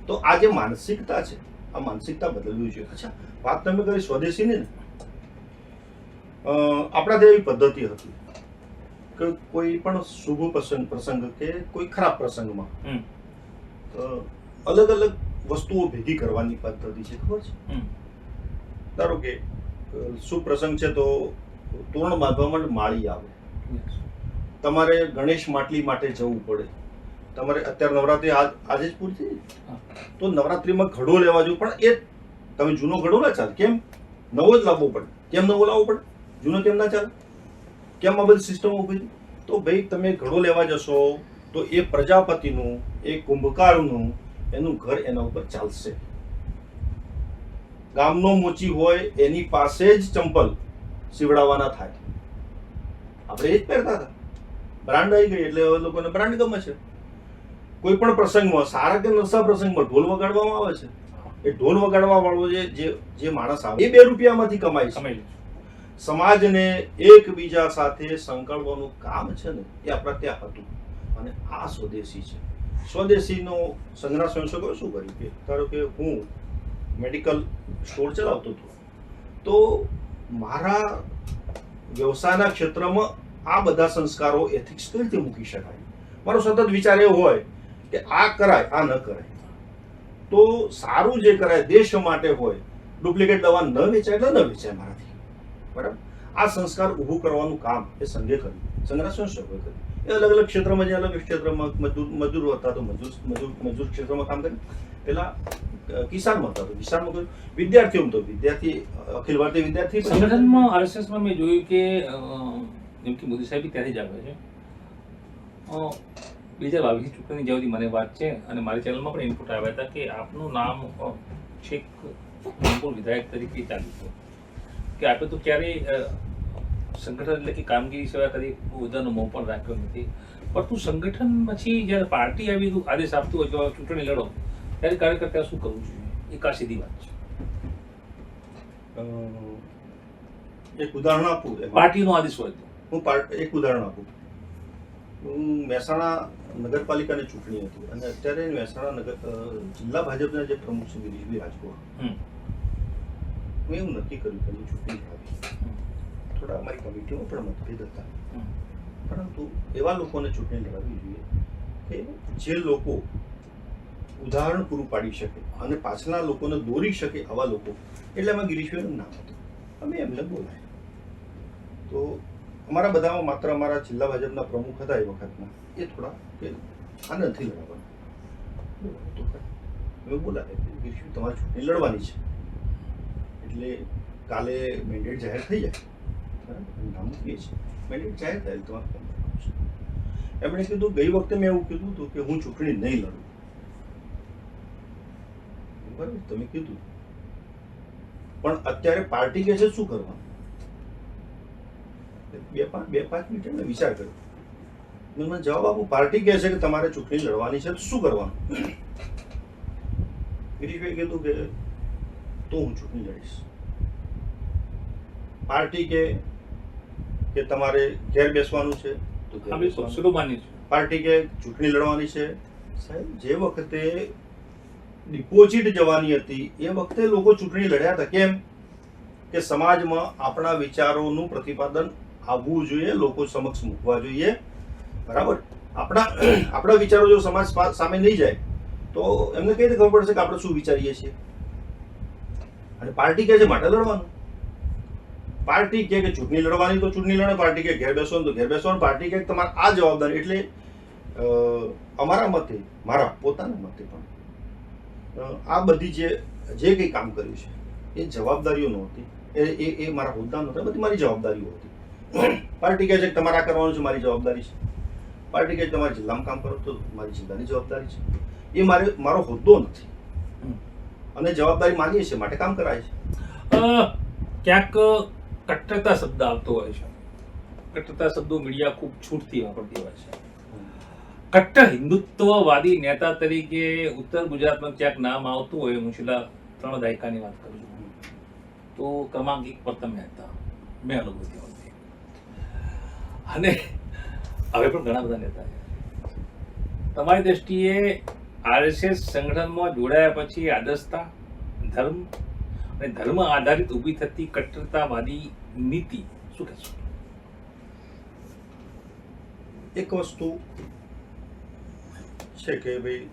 A: તો આ જે માનસિકતા છે, આ માનસિકતા બદલવી જોઈએ. અચ્છા, વાત તમે કરી સ્વદેશીની ને, આપણા ત્યાં એવી પદ્ધતિ હતી કે કોઈ પણ શુભ પ્રસંગ કે કોઈ ખરાબ પ્રસંગમાં અલગ અલગ વસ્તુઓ ભેગી કરવાની પદ્ધતિ છે, ખબર છે? ધારો કે શુભ પ્રસંગ છે તો તોરણ બાંધવા માટે માળી આવે, તમારે ગણેશ માટલી માટે જવું પડે, તમારે અત્યારે નવરાત્રી આજે જ પૂરી થઈ, તો નવરાત્રીમાં ઘડો લેવા જવું, પણ એ તમે જૂનો ઘડો ના ચાલે. કેમ? નવો જ લાવવો પડે. કેમ નવો લાવવો પડે? જૂનો કેમ ના ચાલે? કેમ આ બધી સિસ્ટમ ઊભી થઈ? તો ભાઈ તમે ઘડો લેવા જશો તો એ પ્રજાપતિનું, એ કુંભકારનું, એનું ઘર એના ઉપર ચાલશે. ગામનો મોચી હોય એની પાસે જ ચંપલ સીવડાવવાના થાય. આપણે એ જ પહેરતા હતા. બ્રાન્ડ આવી ગઈ એટલે હવે લોકોને બ્રાન્ડ ગમે છે. કોઈ પણ પ્રસંગમાં, સારા કે નરસા પ્રસંગમાં ઢોલ વગાડવામાં આવે છે. એ ઢોલ વગાડવા વાળો જે માણસ આવે એ 2 રૂપિયામાંથી કમાય છે. સમાજને એકબીજા સાથે સંકળવાનું કામ છે ને, એ આપણા ત્યાં હતું. અને આ સ્વદેશી છે. સ્વદેશીનો સંઘના સ્વયંસેવકોએ શું કર્યું કે ધારો કે હું મેડિકલ સ્ટોર ચલાવતો હતો, તો મારા વ્યવસાયના ક્ષેત્રમાં આ બધા સંસ્કારો, એથિક્સ કઈ રીતે મૂકી શકાય? મારો સતત વિચાર એવો હોય કે આ કરાય, આ ન કરાય. તો સારું જે કરાય દેશ માટે હોય. ડુપ્લિકેટ દવા ન વેચાય એટલે ન વેચાય મારાથી. બરાબર? આ સંસ્કાર ઊભું કરવાનું કામ એ સંઘે કર્યું, સંઘના સ્વયંસેવકોએ કર્યું. એ અલગ અલગ ક્ષેત્રમાં, જે અલગ ક્ષેત્રમાં મજૂર હતા તો મજૂર ક્ષેત્રમાં કામ કર્યું. પેલા કિસાનમાં હતા તો કિસાનમાં કર્યું. વિદ્યાર્થીઓમાં તો વિદ્યાર્થી, અખિલ ભારતીય વિદ્યાર્થી
B: સંગઠનમાં, આરએસએસમાં મેં જોયું કે જેમ કે મોદી સાહેબ ત્યાંથી જ આવે છે. 2022 ચૂંટણી જેવી મને વાત છે અને મારી ચેનલમાં પણ ઇનપુટ આવ્યા હતા કે આપનું નામ છેક વિધાયક તરીકે ચાલ્યું હતું કે આપે તો ક્યારેય સંગઠન એટલે કે કામગીરી સેવા કરી હોદ્દાનો મોહ પણ રાખ્યો નથી. પરંતુ સંગઠન પછી જ્યારે પાર્ટી આવી આદેશ આપતું હોય કે ચૂંટણી લડો, ત્યારે કાર્યકર્તા શું કરવું જોઈએ? એક આ સીધી વાત
A: છે. એક ઉદાહરણ આપું.
B: પાર્ટીનો આદેશ હોય તો
A: હું એક ઉદાહરણ આપું. મહેસાણા નગરપાલિકાની ચૂંટણી હતી અને અત્યારે મહેસાણા જિલ્લા ભાજપના જે પ્રમુખ છે ગિરીશભાઈ રાજગોર, મેં એવું નક્કી કર્યું કે ચૂંટણી આવી. થોડા અમારી કમિટીમાં પણ મતભેદ હતા, પરંતુ એવા લોકોને ચૂંટણી લડાવવી જોઈએ કે જે લોકો ઉદાહરણ પૂરું પાડી શકે અને પાછળના લોકોને દોરી શકે, આવા લોકો. એટલે એમાં ગિરીશભાઈનું નામ હતું. અમે એમને બોલાય. તો અમારા બધામાં માત્ર અમારા જિલ્લા ભાજપના પ્રમુખ હતા એ વખતના, એ થોડા કે આ નથી લડાવવાનું. હવે બોલાય ગિરીશભાઈ તમારે ચૂંટણી લડવાની છે એટલે કાલે મેન્ડેટ જાહેર થઈ જાય, બરાબર? નામ મૂકીએ છીએ, મેન્ડેટ જાહેર થાય તમારે ફોન કરવાનું છે. એમણે કીધું, ગઈ વખતે મેં એવું કીધું હતું કે હું ચૂંટણી નહીં લડું. બરાબર, તમે કીધું, પણ અત્યારે પાર્ટી કહે છે શું કરવાનું? 2-5 મિનિટ એમને વિચાર કર્યો. મેં મને જવાબ આપું, પાર્ટી કહે છે કે તમારે ચૂંટણી લડવાની છે તો શું કરવાનું? ગિરીશભાઈ કીધું કે તો હું ચૂંટણી લડીશ. પાર્ટી કે તમારે ઘેર બેસવાનું છે તો ઘેર
B: આ બી
A: બેસવાનું.
B: શરૂ માની છે.
A: પાર્ટી કે ચૂંટણી લડવાની છે. સાહેબ જે વખતે ડિપોઝિટ જવાની હતી એ વખતે લોકો ચૂંટણી લડ્યા હતા. કેમ કે સમાજમાં આપણા વિચારોનું પ્રતિપાદન આવવું જોઈએ, લોકો સમક્ષ મૂકવા જોઈએ. બરાબર? આપણા વિચારો જો સમાજ સામે નહીં જાય તો એમને કઈ રીતે ખબર પડશે કે આપણે શું વિચારીએ છીએ? અને પાર્ટી કે છે માટે લડવાનું. પાર્ટી કે ચૂંટણી લડવાની તો ચૂંટણી લડે, પાર્ટી કે ઘેર બેસવાનું તો ઘેર બેસવાનું, પાર્ટી કે તમારે આ જવાબદારી. એટલે અમારા મતે, મારા પોતાના મતે પણ આ બધી જે કંઈ કામ કર્યું છે એ જવાબદારીઓ નહોતી, એ મારા હોદ્દા નહોતા, બધી મારી જવાબદારીઓ હતી. પાર્ટી કહે છે કે તમારે આ કરવાનું છે, મારી જવાબદારી છે. પાર્ટી કહે છે તમારે જિલ્લામાં કામ કરો તો મારી જિલ્લાની જવાબદારી છે. એ મારો હોદ્દો નથી અને જવાબદારી માગીએ છીએ માટે કામ કરાય છે.
B: ક્યાંક કટ્ટરતા શબ્દ આવતો હોય છે. કટ્ટરતા શબ્દો મીડિયા ખૂબ છૂટથી વાપરતી હોય છે. કટ્ટર હિન્દુત્વવાદી નેતા તરીકે ઉત્તર ગુજરાતમાં ક્યાંક નામ આવતું હોય, હું છેલ્લા 3 દાયકાની વાત કરું છું, તો ક્રમાંક 1 પર તમે હતા, મેં અનુભૂતિ હતી. અને હવે પણ ઘણા બધા નેતા છે. તમારી દ્રષ્ટિએ આરએસએસ સંગઠનમાં જોડાયા પછી આદર્શતા, ધર્મ અને ધર્મ આધારિત ઊભી થતી કટ્ટરતાવાદી નીતિ શું કહેશો?
A: એક વસ્તુ છે કે ભાઈ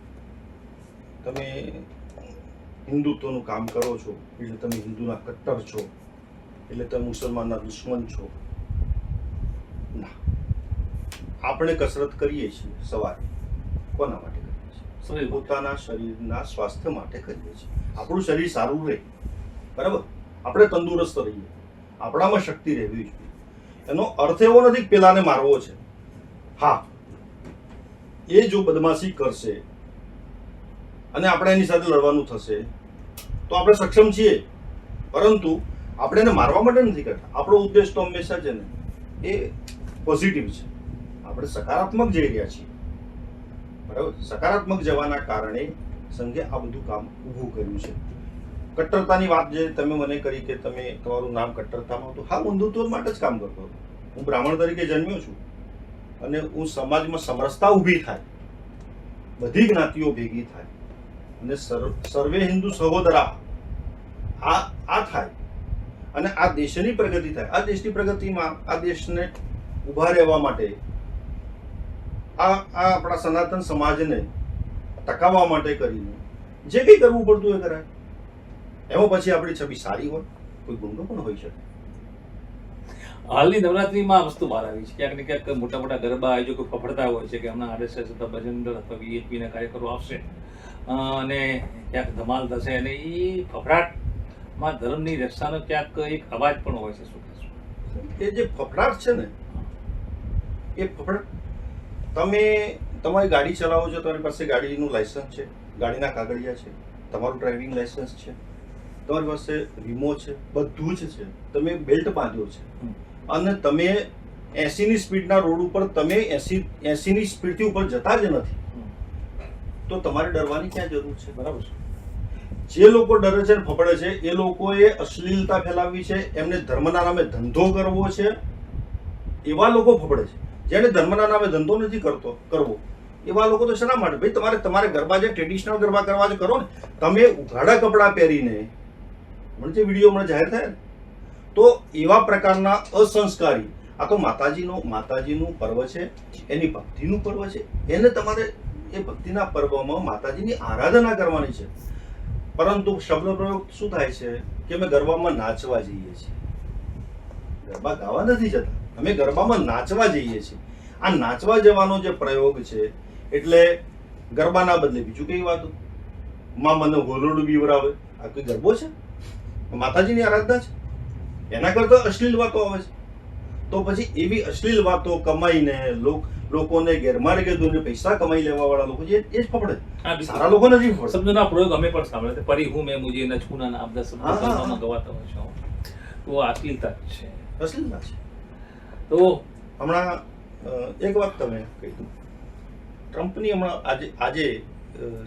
A: તમે હિન્દુત્વનું કામ કરો છો એટલે તમે હિન્દુના કટ્ટર છો, એટલે તમે મુસલમાનના દુશ્મન છો. ના, આપણે કસરત કરીએ છીએ સવારે કોના માટે કરીએ છીએ? પોતાના શરીરના સ્વાસ્થ્ય માટે કરીએ છીએ. આપણું શરીર સારું રહે, બરાબર, આપણે તંદુરસ્ત રહીએ, આપણામાં શક્તિ રહેવી જોઈએ. એનો અર્થ એવો નથી કે પેલાને મારવો છે. હા, એ જો બદમાશી કરશે અને આપણે એની સાથે લડવાનું થશે તો આપણે સક્ષમ છીએ, પરંતુ આપણે એને મારવા માટે નથી કરતા. આપણો ઉદ્દેશ તો હંમેશા છે ને એ પોઝિટિવ છે. આપણે સકારાત્મક જઈ રહ્યા છીએ, બરાબર. સકારાત્મક જવાના કારણે સંઘે આ બધું કામ ઊભું કર્યું છે. કટ્ટરતાની વાત જે તમે મને કરી કે તમે તમારું નામ કટ્ટરતામાં હતું, હા, હું હિન્દુત્વ માટે જ કામ કરતો હતો. હું બ્રાહ્મણ તરીકે જન્મ્યો છું અને હું સમાજમાં સમરસતા ઊભી થાય, બધી જ્ઞાતિઓ ભેગી થાય અને સર્વે હિન્દુ સહોદરા આ થાય અને આ દેશની પ્રગતિ થાય. આ દેશની પ્રગતિમાં આ દેશને ઊભા રહેવા માટે આ આપણા સનાતન સમાજને ટકાવવા માટે કરીને જે કંઈ કરવું પડતું એ કરાય. એમાં પછી આપણી છબી સારી હોય, કોઈ ગુંડો પણ હોઈ શકે.
B: હાલની નવરાત્રીમાં આ વસ્તુ બહાર આવી છે. ક્યાંક ને ક્યાંક મોટા મોટા ગરબા આયોજકો ફફડતા હોય છે કે હમણાં આરએસએસ અથવા બજરંગ દળ અથવા વીએચપીના કાર્યકરો આવશે અને ક્યાંક ધમાલ થશે, અને એ ફફડાટમાં ધર્મની રક્ષાનો ક્યાંક એક અવાજ પણ હોય છે. શું કહેશો?
A: એ જે ફફડાટ છે ને, એ ફફડાટ, તમે તમારી ગાડી ચલાવો છો, તમારી પાસે ગાડીનું લાયસન્સ છે, ગાડીના કાગળિયા છે, તમારું ડ્રાઇવિંગ લાયસન્સ છે, તમારી પાસે વીમો છે, બધું જ છે, તમે બેલ્ટ બાંધ્યો છે અને તમે 80ની સ્પીડના રોડ ઉપર તમે 80ની સ્પીડથી ઉપર જતા જ નથી, તો તમારે ડરવાની ક્યાં જરૂર છે? બરાબર છે. જે લોકો ડરે છે ને ફફડે છે એ લોકોએ અશ્લીલતા ફેલાવવી છે, એમને ધર્મના નામે ધંધો કરવો છે, એવા લોકો ફફડે છે. જેને ધર્મના નામે ધંધો નથી કરવો એવા લોકો તો શેના માટે? ભાઈ તમારે ગરબા જે ટ્રેડિશનલ ગરબા કરવા છે કરો ને. તમે ઉઘાડા કપડાં પહેરીને મને જે વિડીયો હમણાં જાહેર થયા ને, તો એવા પ્રકારના અસંસ્કારી, આ તો માતાજીનું પર્વ છે, એની ભક્તિનું પર્વ છે, એને તમારે એ ભક્તિના પર્વમાં માતાજીની આરાધના કરવાની છે. પરંતુ શબ્દ પ્રયોગ શું થાય છે કે અમે ગરબામાં નાચવા જઈએ છીએ, ગરબા ગાવા નથી જતા, અમે ગરબામાં નાચવા જઈએ છીએ. આ નાચવા જવાનો જે પ્રયોગ છે, એટલે ગરબાના બદલે બીજું કઈ વાતો, માં મને હોલરડું બીવરાવે, આ કોઈ ગરબો છે? માતાજીની આરાધના છે? એના કરતા અશ્લીલ વાતો આવે છે. તો પછી એવી અશ્લીલ વાતો કમાઈને લોકોને ગેરમાર્ગે દોરીને પૈસા કમાઈ લેવા વાળા લોકો છે, એ જ ફફડે. સારા લોકો નથી ફફડતા.
B: શબ્દના પ્રયોગ અમે પણ સાંભળ્યા છે. પરી હું મેં મુજે ન છૂના ના બધા શબ્દો ફિલ્મોમાં ગવાતા હોય છે. તો આ અશ્લીલતા જ છે.
A: અશ્લીલતા છે.
B: તો
A: હમણાં એક વાત તમે કહી દઉં, ટ્રમ્પની હમણાં આજે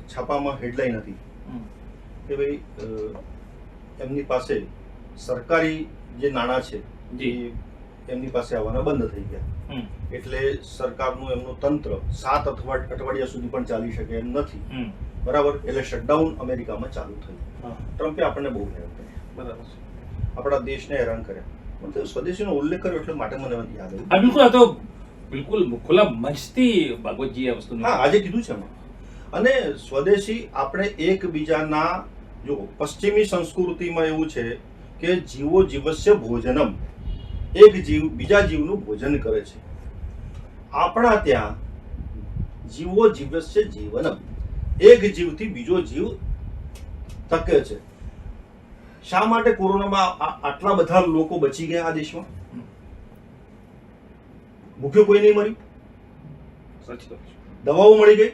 A: છાપામાં હેડલાઇન હતી કે ભાઈ એમની પાસે સરકારી જે નાણાં છે
B: જી.
A: એમની પાસે આવવાના બંધ થઈ ગયા.
B: હમ.
A: એટલે સરકારનું એમનું તંત્ર 7 અઠવાડિયા સુધી પણ ચાલી શકે એમ નથી.
B: હમ.
A: બરાબર. એટલે શટડાઉન અમેરિકામાં ચાલુ થયું.
B: હા.
A: ટ્રમ્પે આપણને બહુ હેરાન કર્યા,
B: બરાબર છે.
A: આપણા દેશને હેરાન કર્યા. પણ તે સ્વદેશીનો ઉલ્લેખ કર્યો એટલે માટે મને યાદ આવ્યું.
B: આ બિલકુલ, આ તો બિલકુલ ખુલ્લા મંચથી ભાગવતજીએ આ વસ્તુને
A: હા, આજે કીધું છે એમાં. અને સ્વદેશી આપણે એકબીજાના, જો પશ્ચિમી સંસ્કૃતિમાં એવું છે કે જીવો જીવસ્ય ભોજનમ, એક જીવ બીજા જીવનું ભોજન કરે છે. આપણા ત્યાં જીવો જીવસ્ય જીવનમ, એક જીવથી બીજો જીવ ટકે છે. શા માટે કોરોનામાં આટલા બધા લોકો બચી ગયા આ દેશમાં? ભૂખ્યો કોઈ નહીં મર્યું,
B: સાચી વાત છે.
A: દવાઓ મળી ગઈ,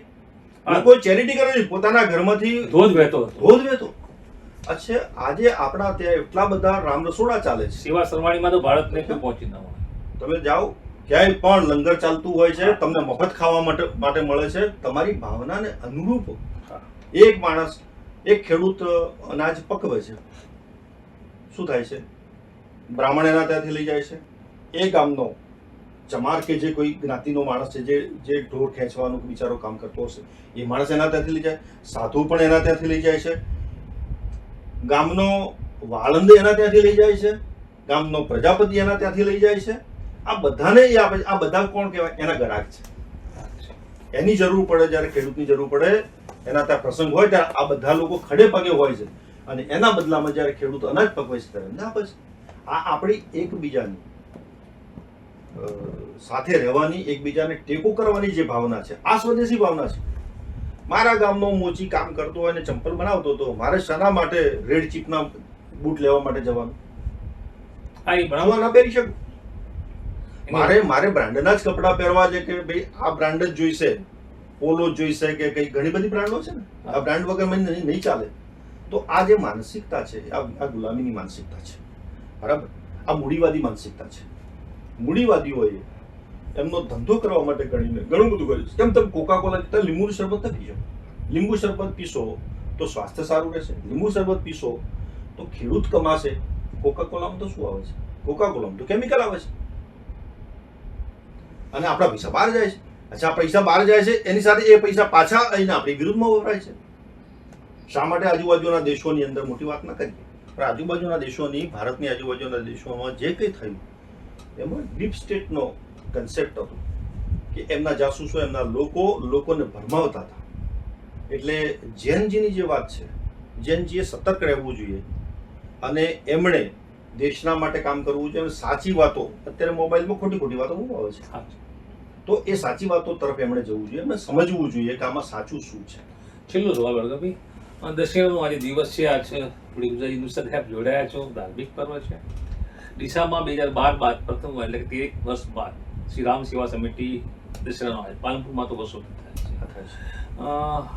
B: હા.
A: લોકો ચેરિટી કરે છે, પોતાના ઘરમાંથી
B: ધોધ વહેતો હતો.
A: ધોધ વહેતો. અચ્છા, આજે આપણા ત્યાં એટલા બધા રામ રસોડા ચાલે છે.
B: સેવા સરવાણીમાં તો ભારતને કોઈ પહોંચી ન મળે.
A: તમે જાઓ ક્યાંય પણ લંગર ચાલતું હોય છે, તમને મફત ખાવા માટે મળે છે. તમારી ભાવનાને અનુરૂપ એક માણસ, એક ખેડૂત અનાજ પકવે છે, શું થાય છે? બ્રાહ્મણ એના ત્યાંથી લઈ જાય છે. એ ગામનો ચમાર કે જે કોઈ જ્ઞાતિનો માણસ છે, જે ઢોર ખેંચવાનું બિચારો કામ કરતો હશે, એ માણસ એના ત્યાંથી લઈ જાય. સાધુ પણ એના ત્યાંથી લઈ જાય છે. ગામનો વાળંદ એના ત્યાંથી લઈ જાય છે. ગામનો પ્રજાપતિ એના ત્યાંથી લઈ જાય છે. આ બધાને એ આપે છે. આ બધા કોણ કહેવાય? એના ગ્રાહક છે. એની જરૂર પડે, જ્યારે ખેડૂતની જરૂર પડે, એના ત્યાં પ્રસંગ હોય ત્યારે આ બધા લોકો ખડે પગે હોય છે. અને એના બદલામાં જ્યારે ખેડૂત અનાજ પકવે છે ત્યારે એમને આપે છે. આ આપણી એકબીજાની સાથે રહેવાની, એકબીજાને ટેકો કરવાની જે ભાવના છે, આ સ્વદેશી ભાવના છે. મારા ગામનો મોચી કામ કરતો હોય ને ચંપલ બનાવતો હતો, મારે શાના માટે રેડ ચીપના બૂટ લેવા માટે જવાનું?
B: હા, એ
A: બનાવવા ના પહેરી શકું. મારે બ્રાન્ડના જ કપડાં પહેરવા છે કે ભાઈ આ બ્રાન્ડ જ જોઈશે, પોલો જ જોઈશે કે કઈ ઘણી બધી બ્રાન્ડો છે ને, આ બ્રાન્ડ વગર મને નહીં ચાલે. તો આ જે માનસિકતા છે, આ ગુલામીની માનસિકતા છે. બરાબર. આ મૂડીવાદી માનસિકતા છે. મૂડીવાદીઓએ એમનો ધંધો કરવા માટે ઘણું બધું કર્યું છે. કેમ તમે કોકા કોલા લીંબુનું શરબત ન પીશો? લીંબુ શરબત પીશો તો સ્વાસ્થ્ય સારું રહેશે. લીંબુ શરબત પીશો તો ખેડૂત કમાશે. કોકા કોલામાં તો શું આવે છે? કોકા કોલામાં તો કેમિકલ આવે છે. અને આપણા પૈસા બહાર જાય છે. અચ્છા, પૈસા બહાર જાય છે, એની સાથે એ પૈસા પાછા આવીને આપણી વિરુદ્ધમાં વપરાય છે. શા માટે આજુબાજુના દેશોની અંદર મોટી વાત ના કરીએ, પણ આજુબાજુના દેશોની, ભારતની આજુબાજુના દેશોમાં જે કંઈ થયું એમાં ડીપ સ્ટેટનો કન્સેપ્ટ હતો કે એમના જાસૂસો, એમના લોકોને ભરમાવતા હતા. એટલે જૈનજીની જે વાત છે, જૈનજીએ સતર્ક રહેવું જોઈએ અને એમણે દેશના માટે કામ કરવું જોઈએ. સાચી વાતો, અત્યારે મોબાઈલમાં ખોટી વાતો બહુ આવે છે, તો એ સાચી વાતો તરફ એમણે જવું જોઈએ, એમણે સમજવું જોઈએ કે આમાં સાચું શું છે.
B: છેલ્લો સવાલ ભાઈ, દશેરાનો આજે દિવસ છે. આજ થોડી ગુજરાતી ન્યૂઝ સાથે આપ જોડાયા છો. ધાર્મિક પર્વ છે. ડીસામાં 2012 બાદ પ્રથમ એટલે કે 13 વર્ષ બાદ શ્રી રામ સેવા સમિતિ દશેરાનો આજે પાલનપુરમાં તો વર્ષો થાય છે.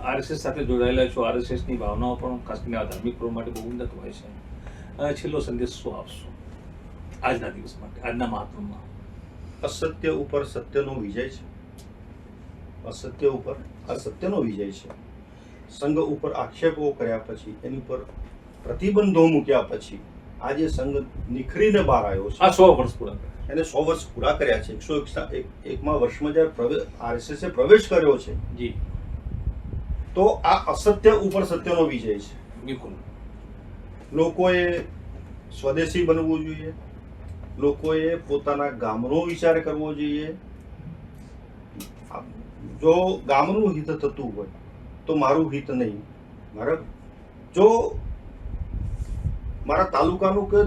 B: આરએસએસ સાથે જોડાયેલા છો. આરએસએસની ભાવનાઓ પણ ખાસ કરીને આ ધાર્મિક પર્વ માટે બહુ ઉન્નત હોય છે. છેલ્લો સંદેશ શું આપશો આજના દિવસ માટે, આજના મહાત્મમાં?
A: અસત્ય ઉપર સત્યનો વિજય છે. અસત્ય ઉપર અસત્યનો વિજય છે. સંઘ ઉપર આક્ષેપો કર્યા પછી, એની ઉપર પ્રતિબંધો મૂક્યા પછી આજે સંઘ નિખરીને બહાર આવ્યો છે.
B: આ 100 વર્ષ પૂરા
A: એને 100 વર્ષ પૂરા કર્યા છે. 101મા વર્ષમાં જ્યારે આરએસએસે પ્રવેશ કર્યો છે
B: જી,
A: તો આ અસત્ય ઉપર સત્યનો વિજય છે.
B: બિલકુલ.
A: લોકોએ સ્વદેશી બનવું જોઈએ. લોકોએ પોતાના ગામનો વિચાર કરવો જોઈએ. જો ગામનું હિત થતું હોય તો મારું હિત નહીં. બરાબર. જો મારા તાલુકાનું કે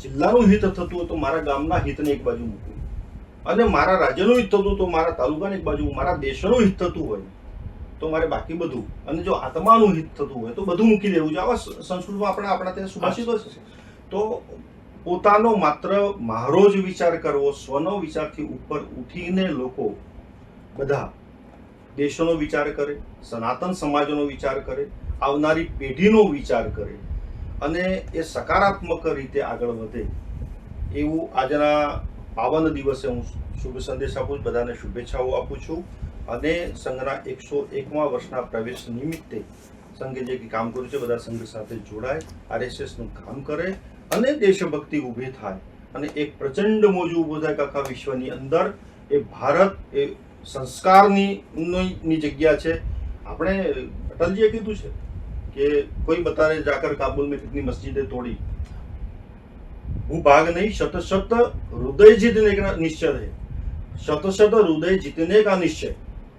A: જિલ્લાનું હિત થતું હોય તો મારા ગામના હિતને એક બાજુ મૂકવું, અને મારા રાજ્યનું હિત થતું તો મારા તાલુકાને એક બાજુ, મારા દેશનું હિત થતું હોય તો મારે બાકી બધું, અને જો આત્માનું હિત થતું હોય તો બધું મૂકી દેવું છે. આવા સંસ્કૃતમાં આપણા ત્યાં સુભાષિતો છે. તો પોતાનો માત્ર મારો જ વિચાર કરવો, સ્વનો વિચારથી ઉપર ઉઠીને લોકો બધા દેશનો વિચાર કરે, સનાતન સમાજનો વિચાર કરે, આવનારી પેઢીનો વિચાર કરે અને એ સકારાત્મક રીતે આગળ વધે, એવું આજના પાવન દિવસે હું શુભ સંદેશ આપું છું. બધાને શુભેચ્છાઓ આપું છું. અને સંઘના 101મા વર્ષના પ્રવેશ નિમિત્તે સંઘે જે કામ કર્યું છે, બધા સંઘ સાથે જોડાય, આરએસએસનું કામ કરે અને દેશભક્તિ ઊભી થાય અને એક પ્રચંડ મોજું ઊભું થાય કે આખા વિશ્વની અંદર એ ભારત એ સંસ્કારની જગ્યા છે. આપણે અટલજીએ કીધું છે કે કોઈ બતા રહે જાકર કાબુલ में कितनी मस्जिदें तोड़ी, वो भाग नहीं, शत शत हृदय जीतने का निश्चय है, शत शत हृदय जीतने का निश्चय.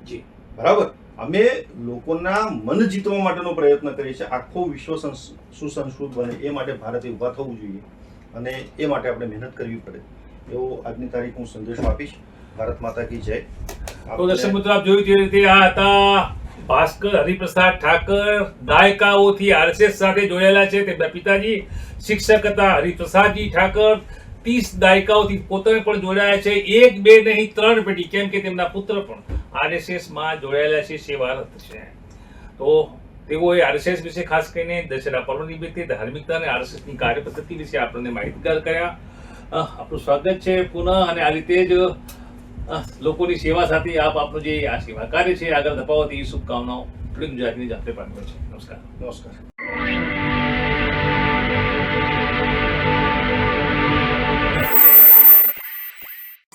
B: જી
A: બરાબર. અમે લોકોના મન જીતવા માટેનો પ્રયત્ન કરીએ છીએ. આખો વિશ્વ સુસંસ્કૃત બને એ માટે ભારતે ઊભા થવું જોઈએ અને એ માટે આપણે મહેનત કરવી પડે એવો આજની તારીખ હું સંદેશો આપીશ. ભારત માતા કી જય.
B: તો દર્શક મિત્રો, આપ જોયું તે રીતે આ હતા ભાસ્કર હરિપ્રસાદ ઠાકર. દાયકાઓથી આરએસએસ સાથે જોડાયેલા છે. તેમના પિતાજી શિક્ષક હતા હરિપ્રસાદજી ઠાકર. 30 દાયકાઓથી પોતે પણ જોડાયા છે. 1 2 નહીં 3 પેઢી, કેમ કે તેમના પુત્ર પણ આરએસએસ માં જોડાયેલા છે, સેવારત છે. તો તેઓએ આરએસએસ વિશે ખાસ કરીને દશેરા પર્વ નિમિત્તે ધાર્મિકતા અને આરએસએસ ની કાર્યપદ્ધતિ વિશે આપણને માહિતગાર કર્યા. આપનું સ્વાગત છે પુનઃ, અને આ રીતે જ લોકોની સેવા સાથે આપનું જે આ સેવા કાર્ય છે આગળ ધપાવો તેવી શુભકામનાઓ ગુજરાતની જાતે પાઠવે છે. નમસ્કાર.
A: નમસ્કાર.